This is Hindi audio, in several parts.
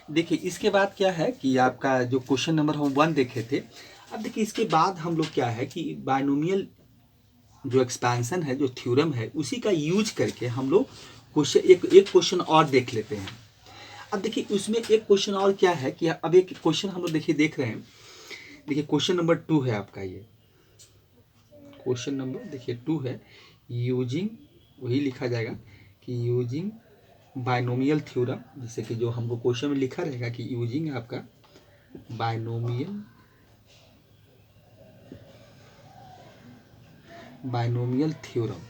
देखिए इसके बाद क्या है कि आपका जो क्वेश्चन नंबर हम 1 देखे थे, अब देखिए इसके बाद हम लोग क्या है कि बायनोमियल जो एक्सपेंशन है, जो थ्योरम है, उसी का यूज करके हम लोग क्वेश्चन एक क्वेश्चन और देख लेते हैं। अब देखिए उसमें एक क्वेश्चन और क्या है कि अब एक क्वेश्चन हम लोग देखिए देख रहे हैं। देखिए क्वेश्चन नंबर 2 है आपका, ये क्वेश्चन नंबर देखिए 2 है। यूजिंग, वही लिखा जाएगा कि यूजिंग बायनोमियल थ्योरम, जैसे कि जो हमको क्वेश्चन में लिखा रहेगा कि यूजिंग आपका बायनोमियल थ्योरम।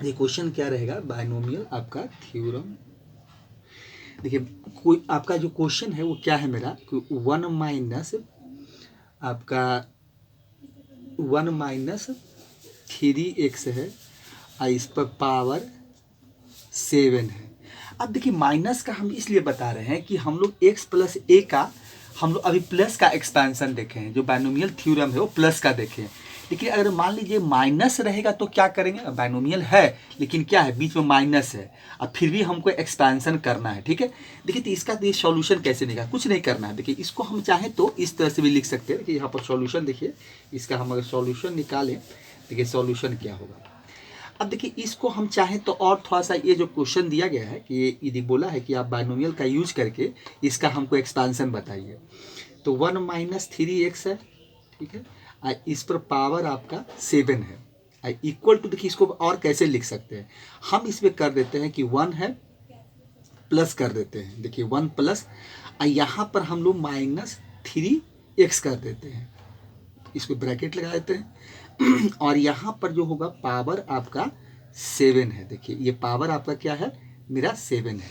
ये क्वेश्चन क्या रहेगा, बायनोमियल आपका थ्योरम। देखिए कोई आपका जो क्वेश्चन है वो क्या है मेरा, 1 माइनस आपका 1 माइनस 3x है और इस पर पावर 7 है। अब देखिए माइनस का हम इसलिए बता रहे हैं कि हम लोग x प्लस ए का हम लोग अभी प्लस का एक्सपेंशन देखे हैं, जो बायनोमियल थ्योरम है वो प्लस का देखे हैं। लेकिन अगर मान लीजिए माइनस रहेगा तो क्या करेंगे, बायनोमियल है लेकिन क्या है बीच में माइनस है, अब फिर भी हमको एक्सपेंशन करना है, ठीक है। देखिए तो इसका ये सॉल्यूशन कैसे निकाल, कुछ नहीं करना है। देखिए इसको हम चाहें तो इस तरह से भी लिख सकते हैं कि यहाँ पर सॉल्यूशन देखिए, इसका हम अगर सॉल्यूशन निकालें, देखिए सॉल्यूशन क्या होगा। अब देखिए इसको हम चाहें तो और थोड़ा सा, ये जो क्वेश्चन दिया गया है कि ये यदि बोला है कि आप बायनोमियल का यूज करके इसका हमको एक्सपेंशन बताइए, तो 1 माइनस 3x है, ठीक है, इस पर पावर आपका 7 है, इक्वल टू, देखिए इसको और कैसे लिख सकते हैं हम, इसमें कर देते हैं कि 1 है प्लस कर देते हैं, देखिए 1 प्लस, यहाँ पर हम लोग माइनस 3x कर देते हैं, इसको ब्रैकेट लगा देते हैं और यहाँ पर जो होगा पावर आपका 7 है। देखिए ये पावर आपका क्या है, मेरा 7 है,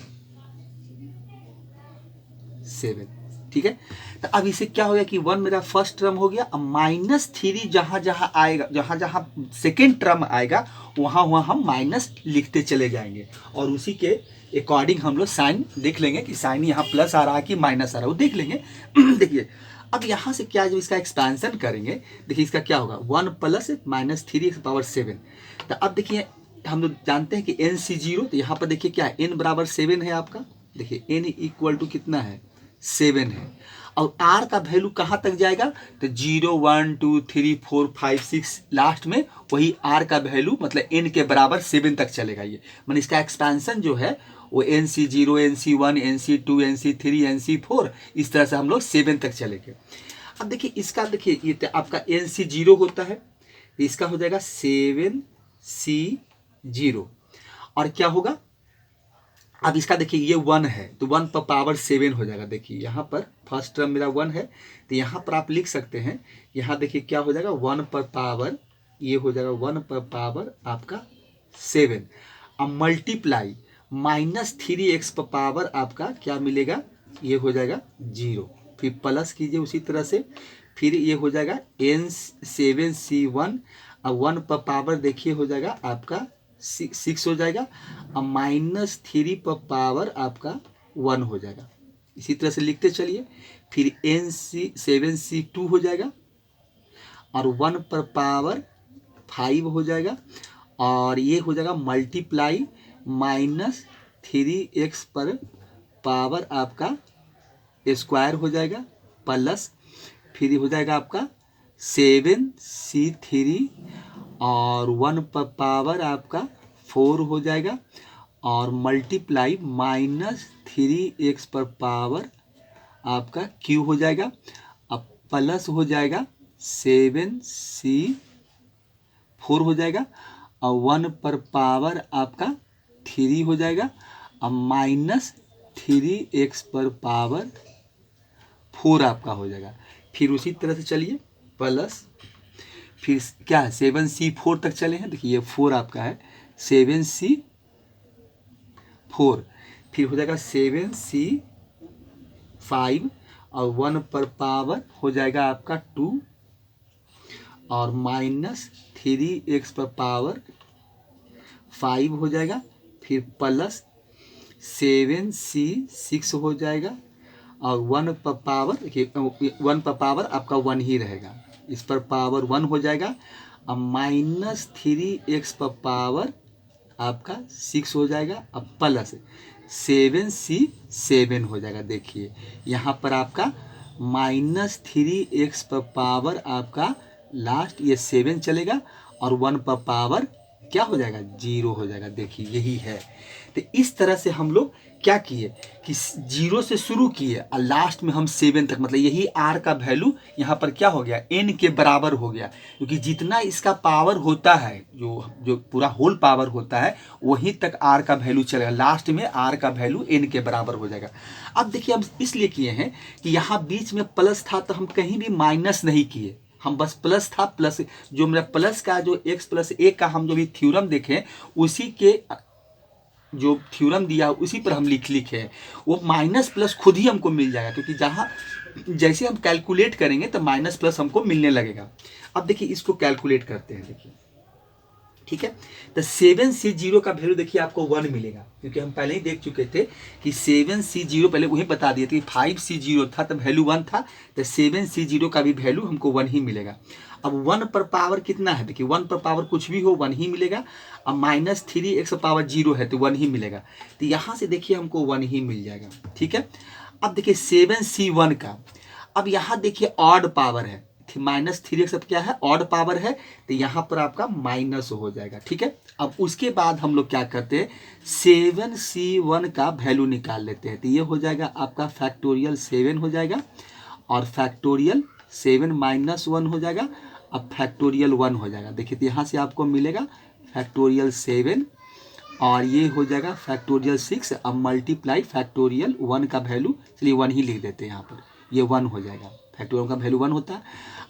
7, ठीक है। तो अब इसे क्या हो गया कि 1 मेरा फर्स्ट टर्म हो गया, अब माइनस 3 जहाँ जहाँ आएगा, जहाँ जहाँ सेकेंड टर्म आएगा वहाँ वहाँ हम माइनस लिखते चले जाएंगे और उसी के अकॉर्डिंग हम लोग साइन देख लेंगे कि साइन यहाँ प्लस आ रहा है कि माइनस आ रहा है, वो देख लेंगे देखिए अब यहाँ से क्या, जब इसका एक्सपेंशन करेंगे, देखिए इसका क्या होगा, 1 प्लस माइनस 3 पावर 7। तो अब देखिए हम लोग जानते हैं कि NC0, तो यहाँ पर देखिए क्या है, n बराबर 7 है आपका, देखिए n इक्वल टू कितना है, 7 है। और r का वैल्यू कहाँ तक जाएगा, तो 0 1 2 3 4 5 6, लास्ट में वही r का वैल्यू मतलब n के बराबर 7 तक चलेगा। ये मतलब इसका एक्सपेंशन जो है वो NC0 NC1 NC2 NC3 NC4, इस तरह से हम लोग 7 तक चलेंगे। अब देखिए इसका, देखिए ये तो आपका NC0 होता है, इसका हो जाएगा 7C0 और क्या होगा, अब इसका देखिए ये 1 है तो 1 पर पावर 7 हो जाएगा। देखिए यहाँ पर फर्स्ट टर्म मेरा 1 है, तो यहाँ पर आप लिख सकते हैं, यहाँ देखिए क्या हो जाएगा, 1 पर पावर, ये हो जाएगा 1 पर पावर आपका 7, अब मल्टीप्लाई माइनस 3x पर पावर आपका क्या मिलेगा, ये हो जाएगा 0, फिर प्लस कीजिए उसी तरह से, फिर ये हो जाएगा N7C1, अब 1 पर पावर देखिए हो जाएगा आपका 6 हो जाएगा, अब माइनस 3 पर पावर आपका 1 हो जाएगा, इसी तरह से लिखते चलिए, फिर NC7C2 हो जाएगा और 1 पर पावर 5 हो जाएगा और ये हो जाएगा मल्टीप्लाई माइनस 3x पर पावर आपका स्क्वायर हो जाएगा प्लस, फिर हो जाएगा आपका 7C3 और 1 पर पावर आपका 4 हो जाएगा और मल्टीप्लाई माइनस 3x पर पावर आपका q हो जाएगा, अब प्लस हो जाएगा 7C4 हो जाएगा और 1 पर पावर आपका 3 हो जाएगा, अब माइनस 3x पर पावर 4 आपका हो जाएगा। फिर उसी तरह से चलिए प्लस, फिर क्या है 7C4 तक चले हैं, देखिए ये 4 आपका है 7C4, फिर हो जाएगा 7C5 और 1 पर पावर हो जाएगा आपका 2 और माइनस 3x पर पावर 5 हो जाएगा, फिर प्लस 7C6 हो जाएगा और 1 पर पावर, देखिए 1 पर पावर आपका 1 ही रहेगा, इस पर पावर 1 हो जाएगा, अब माइनस 3x पर पावर आपका 6 हो जाएगा, अब प्लस 7c7 हो जाएगा। देखिए यहाँ पर आपका -3x पर पावर आपका लास्ट ये 7 चलेगा और 1 पर पावर क्या हो जाएगा 0 हो जाएगा। देखिए यही है। तो इस तरह से हम लोग क्या किए कि 0 से शुरू किए और लास्ट में हम 7 तक, मतलब यही r का वैल्यू यहाँ पर क्या हो गया n के बराबर हो गया, क्योंकि जितना इसका पावर होता है जो जो पूरा होल पावर होता है वहीं तक r का वैल्यू चलेगा, लास्ट में r का वैल्यू n के बराबर हो जाएगा। अब देखिए हम इसलिए किए हैं कि यहाँ बीच में प्लस था तो हम कहीं भी माइनस नहीं किए, हम बस प्लस था, प्लस जो मेरा प्लस का जो x प्लस a का हम जो भी थ्योरम देखें उसी के जो थ्योरम दिया उसी पर हम लिखे हैं, वो माइनस प्लस खुद ही हमको मिल जाएगा, क्योंकि जहाँ जैसे हम कैलकुलेट करेंगे तो माइनस प्लस हमको मिलने लगेगा। अब देखिए इसको कैलकुलेट करते हैं। देखिए ठीक है, तो 7c0 का वैल्यू देखिए आपको 1 मिलेगा, क्योंकि हम पहले ही देख चुके थे कि 7c0 पहले वही बता दिए थे कि 5c0 था तो वैल्यू 1 था, तो 7c0 का भी वैल्यू हमको 1 ही मिलेगा। अब 1 पर पावर कितना है, देखिए 1 पर पावर कुछ भी हो 1 ही मिलेगा। अब -3x पावर 0 है तो 1 ही मिलेगा, तो यहाँ से देखिए हमको 1 ही मिल जाएगा। ठीक है, अब देखिए 7c1 का, अब यहाँ देखिए ऑड पावर है, -3x क्या है ऑड पावर है, तो यहाँ पर आपका माइनस हो जाएगा। ठीक है, अब उसके बाद हम लोग क्या करते हैं 7c1 का वैल्यू निकाल लेते हैं, तो ये हो जाएगा आपका फैक्टोरियल 7 हो जाएगा और फैक्टोरियल 7 -1 हो जाएगा, अब फैक्टोरियल 1 हो जाएगा। देखिए तो यहाँ से आपको मिलेगा फैक्टोरियल 7 और ये हो जाएगा फैक्टोरियल 6, अब मल्टीप्लाई फैक्टोरियल 1 का वैल्यू, चलिए 1 ही लिख देते हैं यहाँ पर, ये 1 हो जाएगा, फैक्टोरियल का वैल्यू 1 होता है।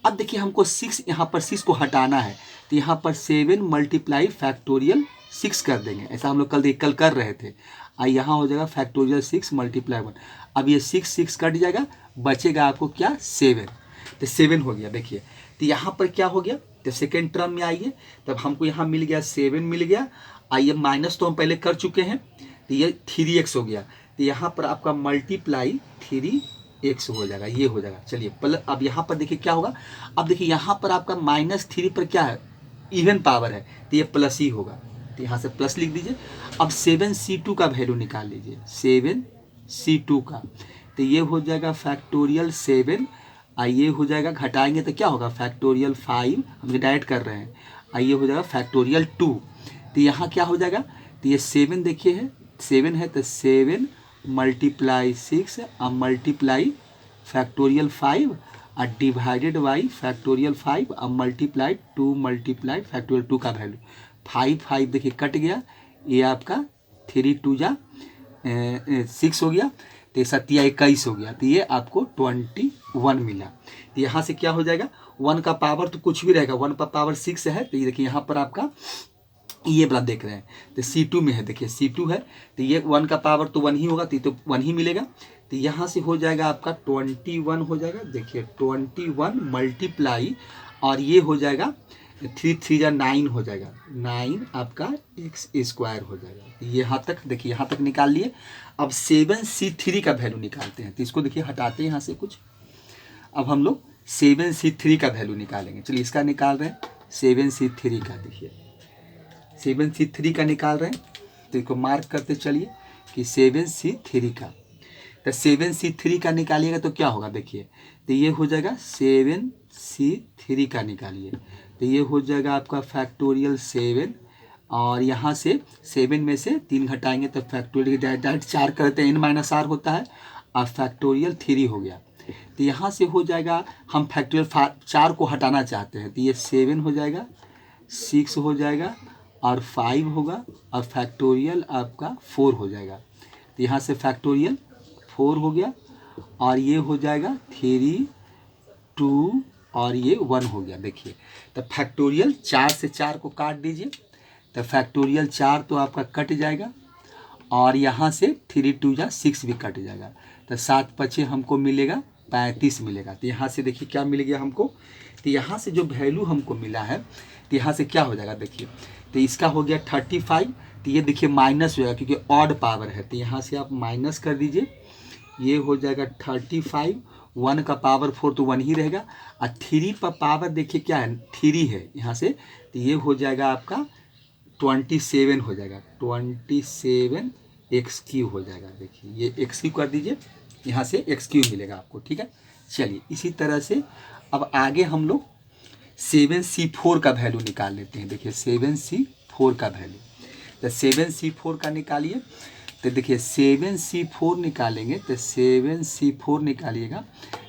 अब देखिए हमको 6 यहाँ पर 6 को हटाना है, तो यहाँ पर 7 मल्टीप्लाई फैक्टोरियल 6 कर देंगे, ऐसा हम लोग कल कर रहे थे। यहाँ हो जाएगा फैक्टोरियल 6 मल्टीप्लाई 1, अब ये 6 कट जाएगा, बचेगा आपको क्या 7, तो 7 हो गया। देखिए तो यहाँ पर क्या हो गया, तो सेकेंड टर्म में आइए, तब हमको यहाँ मिल गया 7 मिल गया, आइए माइनस तो हम पहले कर चुके हैं, तो ये 3x हो गया, तो यहाँ पर आपका मल्टीप्लाई 3x हो जाएगा, ये हो जाएगा। चलिए अब यहाँ पर देखिए क्या होगा, अब देखिए यहाँ पर आपका -3 पर क्या है इवन पावर है, तो ये प्लस ही होगा, तो यहाँ से प्लस लिख दीजिए। अब 7c2 का वैल्यू निकाल लीजिए, 7c2 का, तो ये हो जाएगा फैक्टोरियल 7, ये हो जाएगा, घटाएंगे तो क्या होगा फैक्टोरियल 5, हम डायरेक्ट कर रहे हैं, ये हो जाएगा फैक्टोरियल 2, तो यहाँ क्या हो जाएगा, तो ये 7 देखिए है 7 है, तो 7 मल्टीप्लाई 6 अब मल्टीप्लाई फैक्टोरियल 5 और डिवाइडेड बाई फैक्टोरियल 5, अब मल्टीप्लाई 2 मल्टीप्लाई फैक्टोरियल 2 का वैल्यू 5 देखिए कट गया, ये आपका 3 2 जा 6 हो गया, तो 7 21 हो गया, तो ये आपको 21 मिला। तो यहाँ से क्या हो जाएगा 1 का पावर तो कुछ भी रहेगा, 1 पर पावर 6 है, तो ये देखिए यहाँ पर आपका ये वाला देख रहे हैं, तो C2 में है, देखिए C2 है, तो ये 1 का पावर तो 1 ही होगा, तो 1 ही मिलेगा, तो यहाँ से हो जाएगा आपका 21 हो जाएगा। देखिए 21 मल्टीप्लाई और ये हो जाएगा 3 3 जा 9 हो जाएगा, 9 आपका x² हो जाएगा। यहाँ तक देखिए, यहाँ तक निकाल लिए। अब 7c3 का वैल्यू निकालते हैं, तो इसको देखिए हटाते हैं यहाँ से कुछ, अब हम लोग 7c3 का वैल्यू निकालेंगे। चलिए इसका निकाल रहे हैं 7c3 का, देखिए 7c3 का निकाल रहे हैं, तो इसको मार्क करते चलिए कि 7c3 का, तो 7c3 का निकालिएगा तो क्या होगा, देखिए तो ये हो जाएगा 7c3 का निकालिए, तो ये हो जाएगा आपका फैक्टोरियल 7 और यहाँ से 7 में से 3 घटाएंगे तो फैक्टोरियल डायरेक्ट 4 करते हैं, n-r होता है, और फैक्टोरियल 3 हो गया, तो यहाँ से हो जाएगा, हम फैक्टोरियल 4 को हटाना चाहते हैं, तो ये 7 हो जाएगा, 6 हो जाएगा और 5 होगा और फैक्टोरियल आपका 4 हो जाएगा, तो यहाँ से फैक्टोरियल 4 हो गया और ये हो जाएगा 3 2 और ये 1 हो गया। देखिए तो फैक्टोरियल 4 से 4 को काट दीजिए, तो फैक्टोरियल 4 तो आपका कट जाएगा और यहाँ से 3 2 जा 6 भी कट जाएगा, तो 7 5 हमको मिलेगा 35 मिलेगा। तो यहाँ से देखिए क्या मिल गया हमको, तो यहाँ से जो वैल्यू हमको मिला है, तो यहाँ से क्या हो जाएगा, देखिए तो इसका हो गया 35, तो ये देखिए माइनस हो जाएगा क्योंकि ऑड पावर है, तो यहाँ से आप माइनस कर दीजिए, ये हो जाएगा 35, 1 का पावर 4 तो 1 ही रहेगा, और 3 पर पावर देखिए क्या है 3 है यहाँ से, तो ये हो जाएगा आपका 27 हो जाएगा, 27 एक्स क्यू हो जाएगा। देखिए ये एक्स क्यू कर दीजिए, यहाँ से एक्स क्यू मिलेगा आपको, ठीक है। चलिए इसी तरह से अब आगे हम लोग 7C4 का वैल्यू निकाल लेते हैं। देखिए 7C4 का वैल्यू, तो 7C4 का निकालिए। तो देखिए 7C4 निकालेंगे, तो 7C4 निकालिएगा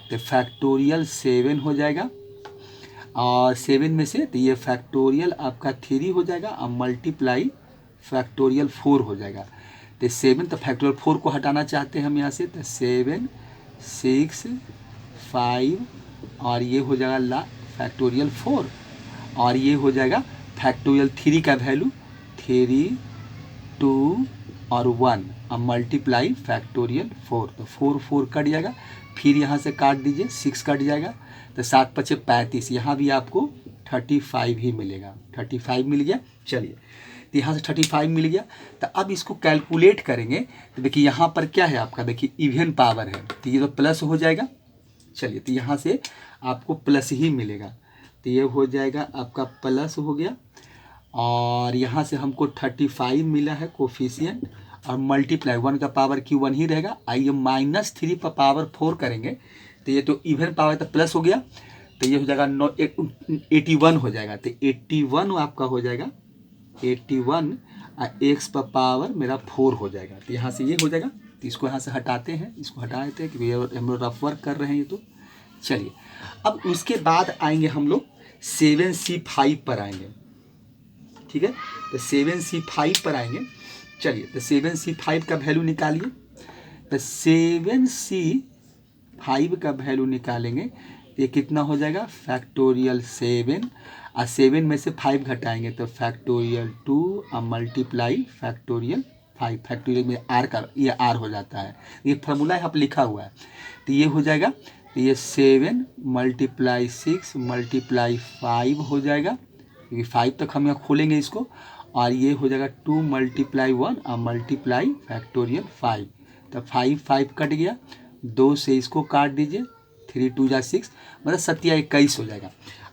तो फैक्टोरियल 7 हो जाएगा, और 7 में से तो ये फैक्टोरियल आपका 3 हो जाएगा, और मल्टीप्लाई फैक्टोरियल 4 हो जाएगा। तो 7 तो फैक्टोरियल 4 को हटाना चाहते हैं हम यहाँ से, तो 7 6 5 और ये हो जाएगा फैक्टोरियल 4, और ये हो जाएगा फैक्टोरियल 3 का वैल्यू 3 2 और 1 और मल्टीप्लाई फैक्टोरियल 4, तो 4 4 कट जाएगा, फिर यहाँ से काट दीजिए 6 कट जाएगा, तो 7 5 35, यहाँ भी आपको 35 ही मिलेगा, 35 मिल गया। चलिए तो यहाँ से 35 मिल गया, तो अब इसको कैलकुलेट करेंगे। तो देखिए यहाँ पर क्या है आपका, देखिए इवन पावर है, तो ये तो प्लस हो जाएगा। चलिए तो यहाँ से आपको प्लस ही मिलेगा, तो ये हो जाएगा आपका प्लस हो गया, और यहाँ से हमको 35 मिला है कोफिशिएंट, और मल्टीप्लाई 1 का पावर क्यू 1 ही रहेगा। आइए -3 पर पावर 4 करेंगे, तो ये तो इवन पावर तो प्लस हो गया, तो ये हो जाएगा 81 हो जाएगा। तो 81 आपका हो जाएगा 81, एक्स पर पावर मेरा 4 हो जाएगा। तो यहाँ से ये हो जाएगा, तो इसको यहाँ से हटाते हैं, इसको हटा देते हैं क्योंकि हम लोग रफ वर्क कर रहे हैं ये तो। चलिए अब उसके बाद आएंगे हम लोग 7C5 पर आएंगे, ठीक है। तो 7C5 पर आएंगे। चलिए तो 7C5 का वैल्यू निकालिए। तो 7C5 का वैल्यू निकालेंगे, ये कितना हो जाएगा फैक्टोरियल 7, और 7 में से 5 घटाएंगे तो फैक्टोरियल 2 और मल्टीप्लाई फैक्टोरियल 5, फैक्टोरियल में आर का ये आर हो जाता है, ये फार्मूला यहाँ पर लिखा हुआ है। तो ये हो जाएगा, तो ये 7 × 6 × 5 हो जाएगा, क्योंकि 5 तक हम यहाँ खोलेंगे इसको, और ये हो जाएगा 2 × 1 और मल्टीप्लाई फैक्टोरियल 5। तो 5 5 कट गया, 2 से इसको काट दीजिए, 3 2 जा 6, मतलब 7 या 21 हो जाएगा।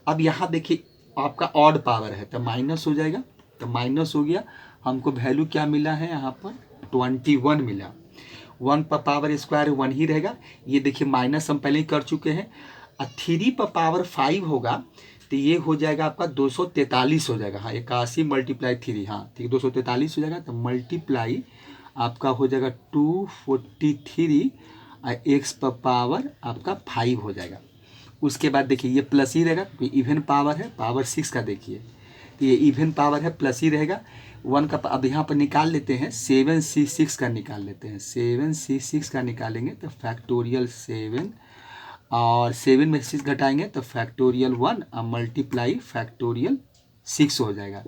अब यहाँ देखिए आपका ऑड पावर है, तो माइनस हो जाएगा, तो माइनस हो गया, हमको वैल्यू क्या मिला है यहाँ पर 21 मिला। 1 पर पावर स्क्वायर 1 ही रहेगा, ये देखिए माइनस हम पहले ही कर चुके हैं। और 3 पर पावर 5 होगा, तो ये हो जाएगा आपका 243 हो जाएगा। हाँ 81 × 3, हाँ ठीक 243 हो जाएगा। तो मल्टीप्लाई आपका हो जाएगा 243, और एक्स पर पावर आपका 5 हो जाएगा। उसके बाद देखिए ये प्लस ही रहेगा क्योंकि इवन पावर है, पावर 6 का देखिए, तो ये इवन पावर है प्लस ही रहेगा। 1 का अब यहाँ पर निकाल लेते हैं, 7C6 का निकाल लेते हैं। 7C6 का निकालेंगे तो फैक्टोरियल 7, और 7 में 6 घटाएंगे तो फैक्टोरियल 1 और मल्टीप्लाई फैक्टोरियल 6 हो जाएगा।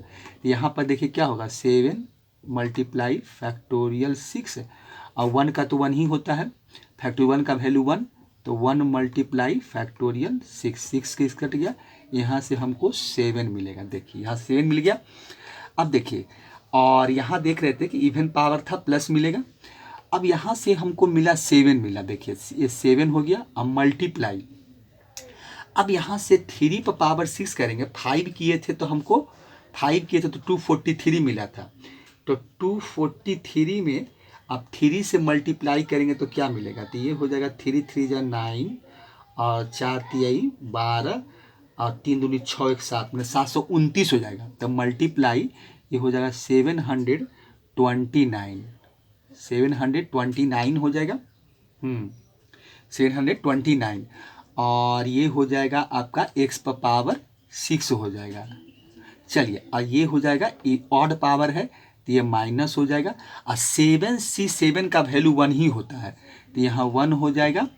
यहाँ पर देखिए क्या होगा, 7 × फैक्टोरियल 6, और 1 का तो 1 ही होता है, फैक्टोरियल 1 का वैल्यू 1, तो 1 × फैक्टोरियल 6, 6 किस कट गया, यहाँ से हमको 7 मिलेगा। देखिए यहाँ 7 मिल गया। अब देखिए, और यहाँ देख रहे थे कि इवन पावर था प्लस मिलेगा, अब यहाँ से हमको मिला 7 मिला। देखिए ये 7 हो गया, अब मल्टीप्लाई, अब यहाँ से 3 पर पावर 6 करेंगे, 5 किए थे तो हमको 5 किए थे तो 243 मिला था, तो 243 में अब 3 से मल्टीप्लाई करेंगे तो क्या मिलेगा, तो ये हो जाएगा 3 3 जा 9, और 4 3 12, और 3 दूनी 6 1 7, मतलब 729 हो जाएगा। तो मल्टीप्लाई ये हो जाएगा 729 हो जाएगा, 729, और ये हो जाएगा आपका एक्स पर पावर 6 हो जाएगा। चलिए और ये हो जाएगा, ये ऑड पावर है तो ये माइनस हो जाएगा, और 7C7 का वैल्यू 1 ही होता है, तो यहाँ 1 हो जाएगा।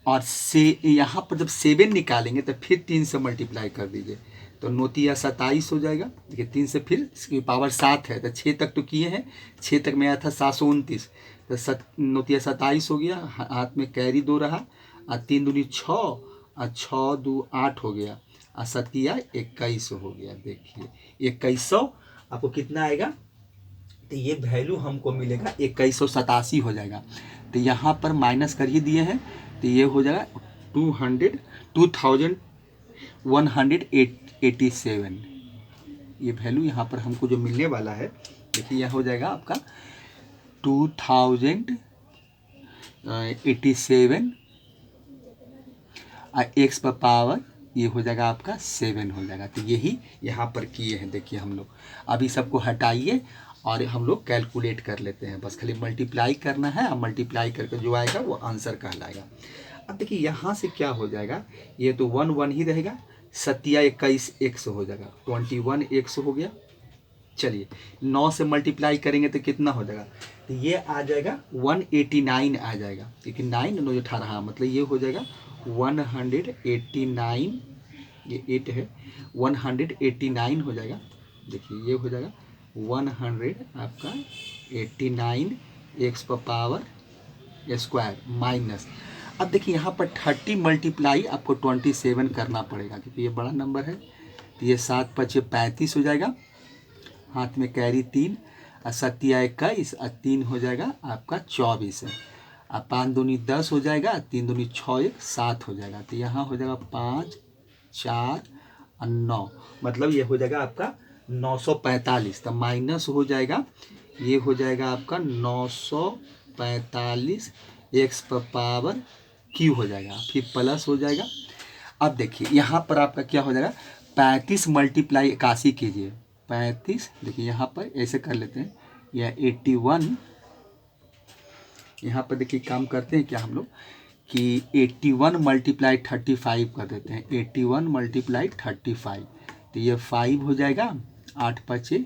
और से यहाँ पर जब 7 निकालेंगे तो फिर 3 से मल्टीप्लाई कर दीजिए, तो 9 × 27 हो जाएगा। देखिए 3 से फिर इसकी पावर 7 है, तो 6 तक तो किए हैं, 6 तक में आया था 729, तो 9 × 27 हो गया, हाथ में कैरी 2 रहा, और 3 दूनी 6, और 6 2 8 हो गया, और 7 21 हो गया। देखिए 2100 आपको कितना आएगा, तो ये वैल्यू हमको मिलेगा 2187 हो जाएगा। तो यहाँ पर माइनस कर ही दिए हैं, तो ये हो जाएगा 2187। ये वैल्यू यहाँ पर हमको जो मिलने वाला है, देखिए यह हो जाएगा आपका 2087 एक्स पर पावर ये हो जाएगा आपका 7 हो जाएगा। तो यही यहाँ पर किए हैं। देखिए हम लोग अभी सबको हटाइए और हम लोग कैलकुलेट कर लेते हैं। बस खाली मल्टीप्लाई करना है और मल्टीप्लाई करके जो आएगा वो आंसर कहलाएगा। अब देखिए यहाँ से क्या हो जाएगा, ये तो 1 1 ही रहेगा, 27 एक्स हो जाएगा, 21 एक्स हो गया। चलिए 9 से मल्टीप्लाई करेंगे तो कितना हो जाएगा, तो ये आ जाएगा 189 आ जाएगा, क्योंकि 9 9 18 मतलब ये हो जाएगा 189, ये 8 है, 189 हो जाएगा। देखिए ये हो जाएगा 100 आपका 89 एक्स पर पावर स्क्वायर माइनस। अब देखिए यहाँ पर 30 मल्टीप्लाई आपको 27 करना पड़ेगा, क्योंकि ये बड़ा नंबर है। तो ये 7 5 35 हो जाएगा, हाथ में कैरी 3 और 7 21 और 3 हो जाएगा आपका 24 है, और 5 दूनी 10 हो जाएगा, 3 दूनी 6 1 7 हो जाएगा। तो यहाँ हो जाएगा 5 4 और 9, मतलब ये हो जाएगा आपका 945। तो माइनस हो जाएगा, ये हो जाएगा आपका 945 एक्स पर पावर क्यू हो जाएगा, फिर प्लस हो जाएगा। अब देखिए यहाँ पर आपका क्या हो जाएगा, 35 मल्टीप्लाई 81 कीजिए, 35 देखिए यहाँ पर ऐसे कर लेते हैं, या 81 यहाँ पर देखिए काम करते हैं क्या हम लोग कि 81 मल्टीप्लाई 35 कर देते हैं, 81 मल्टीप्लाई 35, तो ये 5 हो जाएगा, 8 5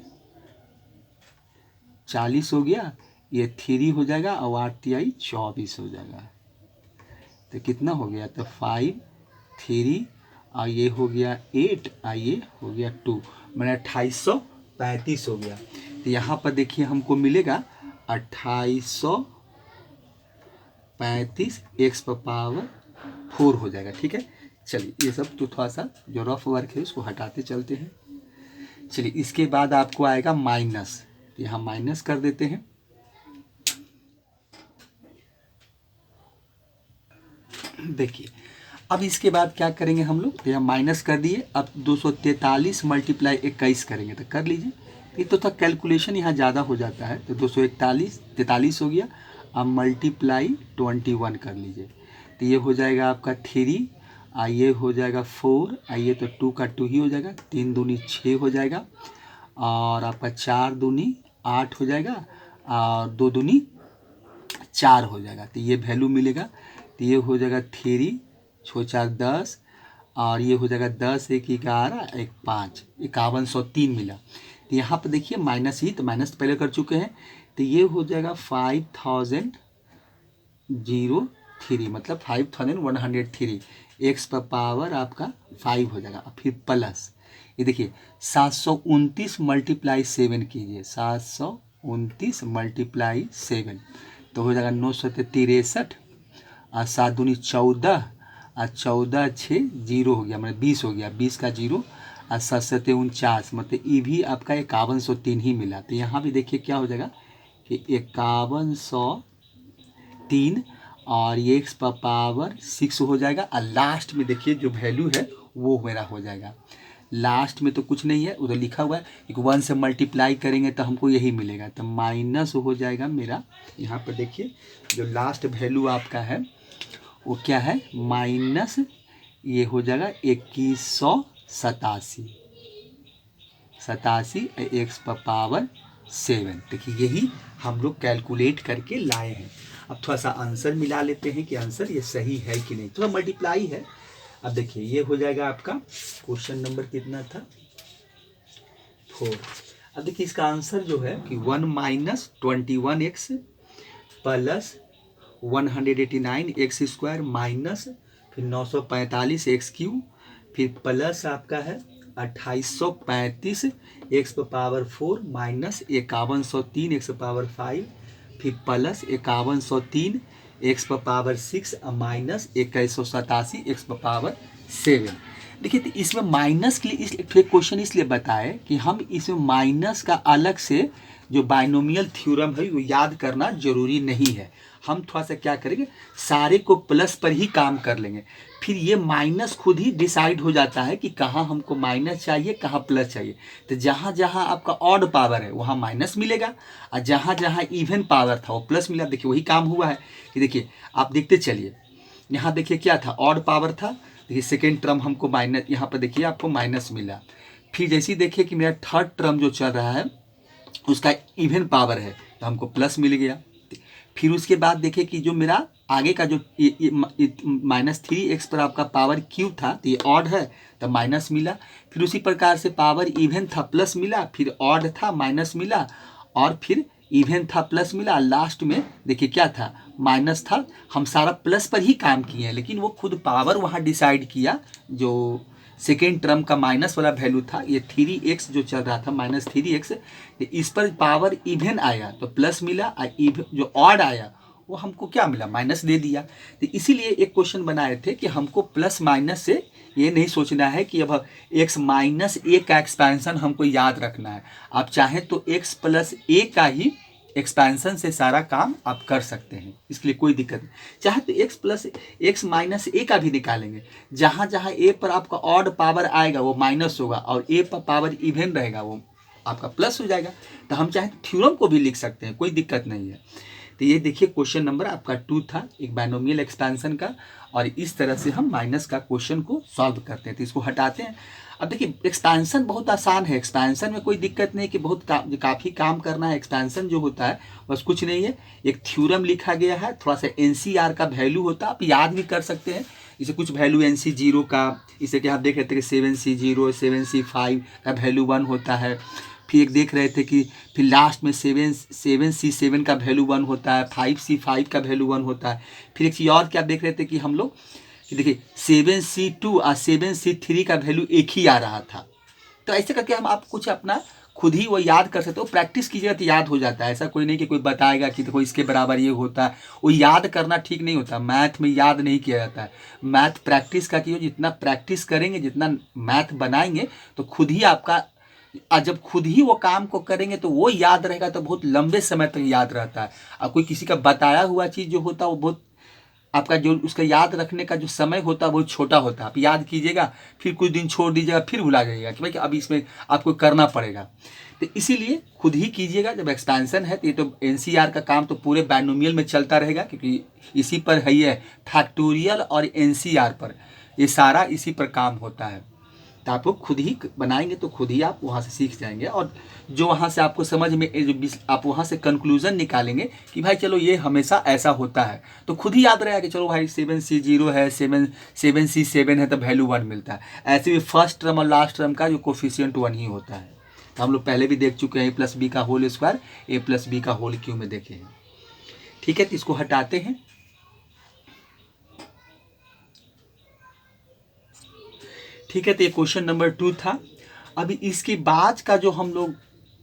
40 हो गया, ये 3 हो जाएगा और 8 3 24 हो जाएगा। तो कितना हो गया, तो 5 3 और ये हो गया 8 और ये हो गया 2, मैंने 2835 हो गया। तो यहाँ पर देखिए हमको मिलेगा 2835 एक्स पर पावर 4 हो जाएगा। ठीक है, चलिए ये सब तो थोड़ा सा जो रफ वर्क है उसको हटाते चलते हैं। चलिए इसके बाद आपको आएगा माइनस, तो यहाँ माइनस कर देते हैं। देखिए अब इसके बाद क्या करेंगे हम लोग, तो यहाँ माइनस कर दिए। अब 243 मल्टीप्लाई 21 करेंगे, तो कर लीजिए। ये तो था कैलकुलेशन यहाँ ज़्यादा हो जाता है, तो 243 हो गया। अब मल्टीप्लाई 21 कर लीजिए, तो ये हो जाएगा आपका 3, ये हो जाएगा 4, ये तो 2 का 2 ही हो जाएगा, 3 दूनी 6 हो जाएगा, और आपका 4 दूनी 8 हो जाएगा, और 2 दूनी 4 हो जाएगा। तो ये वैल्यू मिलेगा, तो ये हो जाएगा 3 6 4 10, और ये हो जाएगा 10 1 11 1 5, 5103 मिला। तो यहाँ पर देखिए माइनस ही, तो माइनस पहले कर चुके हैं, तो ये हो जाएगा 5003, मतलब 5103 एक्स पर पावर आपका 5 हो जाएगा। फिर प्लस ये देखिए 729 मल्टीप्लाई 7 कीजिए, 729 मल्टीप्लाई 7, तो हो जाएगा 963, और 7 दूनी 14, और 14 6 0 हो गया, मतलब 20 हो गया, 20 का 0, और 7 7 49, मतलब ये भी आपका 5103 ही मिला। तो यहाँ भी देखिए क्या हो जाएगा कि 5103 और ये एक्स पर पावर 6 हो जाएगा। और लास्ट में देखिए जो वैल्यू है वो मेरा हो जाएगा, लास्ट में तो कुछ नहीं है, उधर लिखा हुआ है कि 1 से मल्टीप्लाई करेंगे तो हमको यही मिलेगा, तो माइनस हो जाएगा मेरा। यहाँ पर देखिए जो लास्ट वैल्यू आपका है वो क्या है, माइनस ये हो जाएगा 2187 एक्स पर पावर 7। देखिए यही हम लोग कैलकुलेट करके लाए हैं। अब थोड़ा सा आंसर मिला लेते हैं कि आंसर ये सही है कि नहीं, थोड़ा मल्टीप्लाई है। अब देखिए ये हो जाएगा आपका क्वेश्चन नंबर कितना था, 4। अब देखिए इसका आंसर जो है कि 1 minus 21x plus 189 x square minus फिर 945 एक्स क्यू, फिर प्लस आपका है 2835 एक्स पर पावर 4 माइनस 5103 एक्स पर पावर 5, फिर प्लस 5103 एक्स पर पावर 6 माइनस 2187 एक्स पर पावर 7। देखिए तो इसमें माइनस के लिए क्वेश्चन इसलिए बताए कि हम इसमें माइनस का अलग से जो बाइनोमियल थ्योरम है वो याद करना जरूरी नहीं है। हम थोड़ा सा क्या करेंगे, सारे को प्लस पर ही काम कर लेंगे, फिर ये माइनस खुद ही डिसाइड हो जाता है कि कहाँ हमको माइनस चाहिए कहाँ प्लस चाहिए। तो जहाँ जहाँ आपका ऑड पावर है वहाँ माइनस मिलेगा, और जहाँ जहाँ इवन पावर था वो प्लस मिला। देखिए वही काम हुआ है कि देखिए आप देखते चलिए, यहाँ देखिए क्या था, ऑड पावर था, देखिए सेकेंड टर्म हमको माइनस, यहाँ पर देखिए आपको माइनस मिला। फिर जैसे ही देखिए कि मेरा थर्ड टर्म जो चल रहा है उसका इवन पावर है तो हमको प्लस मिल गया। फिर उसके बाद देखिए कि जो मेरा आगे का जो -3x पर आपका पावर क्यूब था तो ये ऑड है तो माइनस मिला। फिर उसी प्रकार से पावर इवन था प्लस मिला, फिर ऑड था माइनस मिला, और फिर इवन था प्लस मिला, लास्ट में देखिए क्या था, माइनस था। हम सारा प्लस पर ही काम किए हैं, लेकिन वो खुद पावर वहाँ डिसाइड किया। जो सेकेंड टर्म का माइनस वाला वैल्यू था, ये 3x जो चल रहा था -3x, इस पर पावर इवन आया तो प्लस मिला, और जो ऑड आया वो हमको क्या मिला, माइनस दे दिया। तो इसीलिए एक क्वेश्चन बनाए थे कि हमको प्लस माइनस से ये नहीं सोचना है कि अब x माइनस ए का एक्सपेंशन हमको याद रखना है। आप चाहें तो x प्लस ए का ही एक्सपेंशन से सारा काम आप कर सकते हैं, इसके लिए कोई दिक्कत नहीं। चाहे तो x प्लस x माइनस ए का भी निकालेंगे, जहाँ जहाँ a पर आपका ऑड पावर आएगा वो माइनस होगा, और a पर पावर इवन रहेगा वो आपका प्लस हो जाएगा। तो हम चाहे थ्योरम को भी लिख सकते हैं, कोई दिक्कत नहीं है। तो ये देखिए क्वेश्चन नंबर आपका 2 था, एक बाइनोमियल एक्सपेंशन का, और इस तरह से हम माइनस का क्वेश्चन को सॉल्व करते हैं। तो इसको हटाते हैं। अब देखिए एक्सपेंशन बहुत आसान है, एक्सपेंशन में कोई दिक्कत नहीं कि बहुत काफ़ी काम करना है। एक्सपेंशन जो होता है बस कुछ नहीं है, एक थ्योरम लिखा गया है, थोड़ा सा NCR का वैल्यू होता है, आप याद भी कर सकते हैं। इसे कुछ वैल्यू NC0 का, इसे कि आप देख रहे थे कि 7C0 7C5 का वैल्यू 1 होता है। फिर एक देख रहे थे कि फिर लास्ट में 7C7 का वैल्यू 1 होता है, 5C5 का वैल्यू 1 होता है। फिर एक चीज़ और क्या देख रहे थे कि हम लोग कि देखिए 7C2 और 7C3 का वैल्यू एक ही आ रहा था। तो ऐसे करके हम आप कुछ अपना खुद ही वो याद कर सकते हो, प्रैक्टिस कीजिएगा तो याद हो जाता है। ऐसा कोई नहीं कि कोई बताएगा कि देखो इसके बराबर ये होता है, वो याद करना ठीक नहीं होता। मैथ में याद नहीं किया जाता है, मैथ प्रैक्टिस का कीजिए। जितना प्रैक्टिस करेंगे, जितना मैथ बनाएंगे तो खुद ही आपका, और जब खुद ही वो काम को करेंगे तो वो याद रहेगा, तो बहुत लंबे समय तक याद रहता है। और कोई किसी का बताया हुआ चीज़ जो होता है वो बहुत आपका जो उसका याद रखने का जो समय होता है बहुत छोटा होता है। आप याद कीजिएगा, फिर कुछ दिन छोड़ दीजिएगा, फिर भुला जाइएगा कि भाई अब इसमें आपको करना पड़ेगा। तो इसीलिए खुद ही कीजिएगा। जब एक्सपेंशन है तो ये तो NCR का काम तो पूरे बाइनोमियल में चलता रहेगा, क्योंकि इसी पर है ये फैक्टोरियल और NCR पर ये सारा इसी पर काम होता है। तो आप लोग खुद ही बनाएंगे तो खुद ही आप वहाँ से सीख जाएंगे, और जो वहाँ से आपको समझ में जो आप वहाँ से कंक्लूजन निकालेंगे कि भाई चलो ये हमेशा ऐसा होता है, तो खुद ही याद रहेगा कि चलो भाई 7C0 है, 7C7 है तो वैल्यू 1 मिलता है। ऐसे भी फर्स्ट टर्म और लास्ट टर्म का जो कोफिशिएंट 1 ही होता है। तो हम लोग पहले भी देख चुके हैं A+B का होल स्क्वायर, A+B का होल क्यूब में देखे हैं। ठीक है, तो इसको हटाते हैं। ठीक है, तो ये क्वेश्चन नंबर 2 था। अभी इसके बाद का जो हम लोग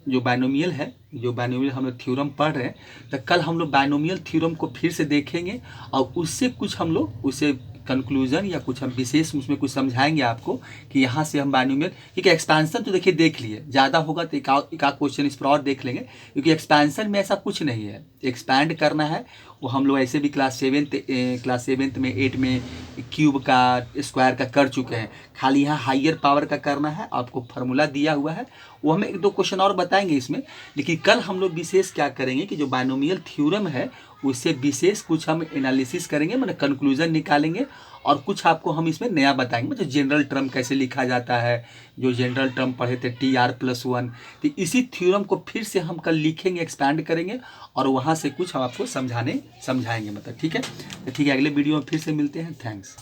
जो बाइनोमियल है, जो बाइनोमियल हम लोग थ्योरम पढ़ रहे हैं, तो कल हम लोग बाइनोमियल थ्योरम को फिर से देखेंगे, और उससे कुछ हम लोग उसे कंक्लूजन या कुछ हम विशेष उसमें कुछ समझाएंगे आपको कि यहाँ से हम बाइनोमियल, क्योंकि एक्सपेंशन तो देखिए देख लिए, ज़्यादा होगा तो एक आध क्वेश्चन इस पर और देख लेंगे, क्योंकि एक्सपेंशन में ऐसा कुछ नहीं है। एक्सपैंड करना है वो हम लोग ऐसे भी क्लास सेवेंथ में 8 में क्यूब का स्क्वायर का कर चुके हैं। खाली यहाँ हाइयर पावर का करना है, आपको फार्मूला दिया हुआ है, वो हमें 1-2 क्वेश्चन और बताएंगे इसमें। लेकिन कल हम लोग विशेष क्या करेंगे कि जो बाइनोमियल थ्योरम है उससे विशेष कुछ हम एनालिसिस करेंगे, मतलब कंक्लूजन निकालेंगे, और कुछ आपको हम इसमें नया बताएंगे, मतलब जनरल टर्म कैसे लिखा जाता है, जो जनरल टर्म पढ़े थे TR+1। तो इसी थ्योरम को फिर से हम कल लिखेंगे, एक्सपैंड करेंगे, और वहाँ से कुछ हम आपको समझाएंगे, मतलब ठीक है। तो ठीक है, अगले वीडियो में फिर से मिलते हैं। थैंक्स।